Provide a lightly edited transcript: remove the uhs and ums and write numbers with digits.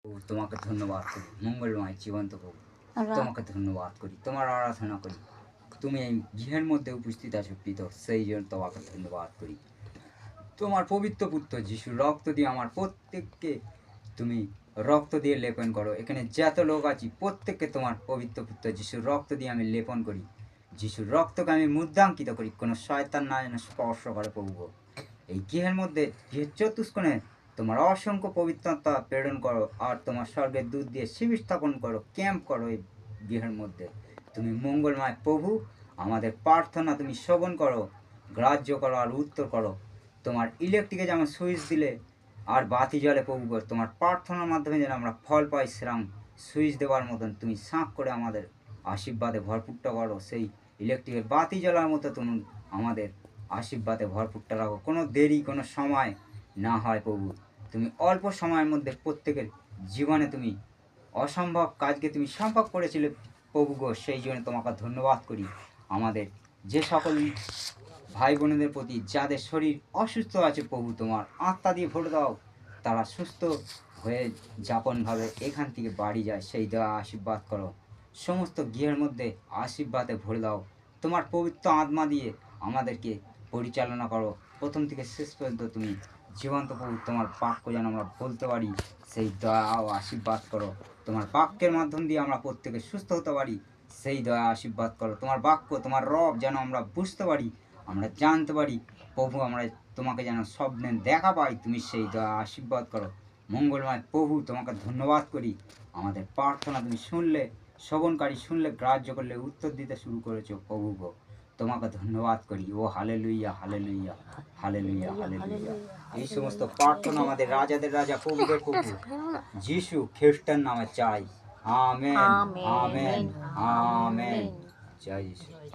তোমাকে ধন্যবাদ করি মঙ্গলময় জীবন্ত প্রভু। রা তোমাকে ধন্যবাদ করি, তোমার আরাধনা করি। তুমি এই গৃহের মধ্যে উপস্থিত আছো পিতা, সেই জন্য তোমাকে ধন্যবাদ করি। তোমার পবিত্র পুত্র যিশুর রক্ত দিয়ে আমার প্রত্যেককে তুমি রক্ত দিয়ে লেপন করো। এখানে যত লোক আছি প্রত্যেককে তোমার পবিত্র পুত্র যিশুর রক্ত দিয়ে আমি লেপন করি। যিশুর রক্তকে আমি মুদ্রাঙ্কিত করি, কোনো শয়তান না যেন স্পর্শ করে প্রভু। এই গৃহের মধ্যে গৃহের চতুষ্কোণে তোমার অসংখ্য পবিত্রতা প্রেরণ করো, আর তোমার স্বর্গের দুধ দিয়ে শিবির স্থাপন করো, ক্যাম্প করো এই গৃহের মধ্যে। তুমি মঙ্গলময় প্রভু, আমাদের প্রার্থনা তুমি শ্রবণ করো, গ্রাহ্য করো আর উত্তর করো। তোমার ইলেকট্রিকে যেমন সুইচ দিলে আর বাতি জ্বলে প্রভু, তোমার প্রার্থনার মাধ্যমে যেন আমরা ফল পাই, সেরকম সুইচ দেওয়ার মতন তুমি সাঁক করে আমাদের আশীর্বাদে ভরপুরটা করো। সেই ইলেকট্রিকের বাতি জ্বলার মতো তুমি আমাদের আশীর্বাদে ভরপুরটা রাখো, কোনো দেরি কোনো সময় না হয় প্রভু। তুমি অল্প সময়ের মধ্যে প্রত্যেকের জীবনে তুমি অসম্ভব কাজকে তুমি সম্ভব করেছিলে প্রভু গো, সেই জন্য তোমাকে ধন্যবাদ করি। আমাদের যে সকল ভাই বোনেদের প্রতি যাদের শরীর অসুস্থ আছে প্রভু, তোমার আত্মা দিয়ে ভরে দাও, তারা সুস্থ হয়ে যাপনভাবে এখান থেকে বাড়ি যায়, সেই দেওয়া আশীর্বাদ করো। সমস্ত গৃহের মধ্যে আশীর্বাদে ভরে দাও। তোমার পবিত্র আত্মা দিয়ে আমাদেরকে পরিচালনা করো প্রথম থেকে শেষ পর্যন্ত। তুমি জীবন্ত প্রভু, তোমার বাক্য যেন আমরা বলতে পারি, সেই দয়া ও আশীর্বাদ করো। তোমার বাক্যের মাধ্যম দিয়ে আমরা প্রত্যেকে সুস্থ হতে পারি, সেই দয়া আশীর্বাদ করো। তোমার বাক্য তোমার রব যেন আমরা বুঝতে পারি, আমরা জানতে পারি প্রভু, আমরা তোমাকে যেন স্বপ্নে দেখা পাই, তুমি সেই দয়া আশীর্বাদ করো। মঙ্গলময় প্রভু, তোমাকে ধন্যবাদ করি। আমাদের প্রার্থনা তুমি শুনলে, শ্রবণকারী শুনলে, গ্রাহ্য করলে, উত্তর দিতে শুরু করেছো প্রভু গো। তোমাকে ধন্যবাদ করি। ও হালেলুইয়া, হালেলুইয়া, হালেলুইয়া, হালেলুইয়া। এই সমস্ত প্রার্থনা আমাদের রাজাদের রাজা, প্রভুদের প্রভু যিশু খ্রিস্টান নামে চাই। Amen, amen, amen, amen. Amen. জয় যিশু।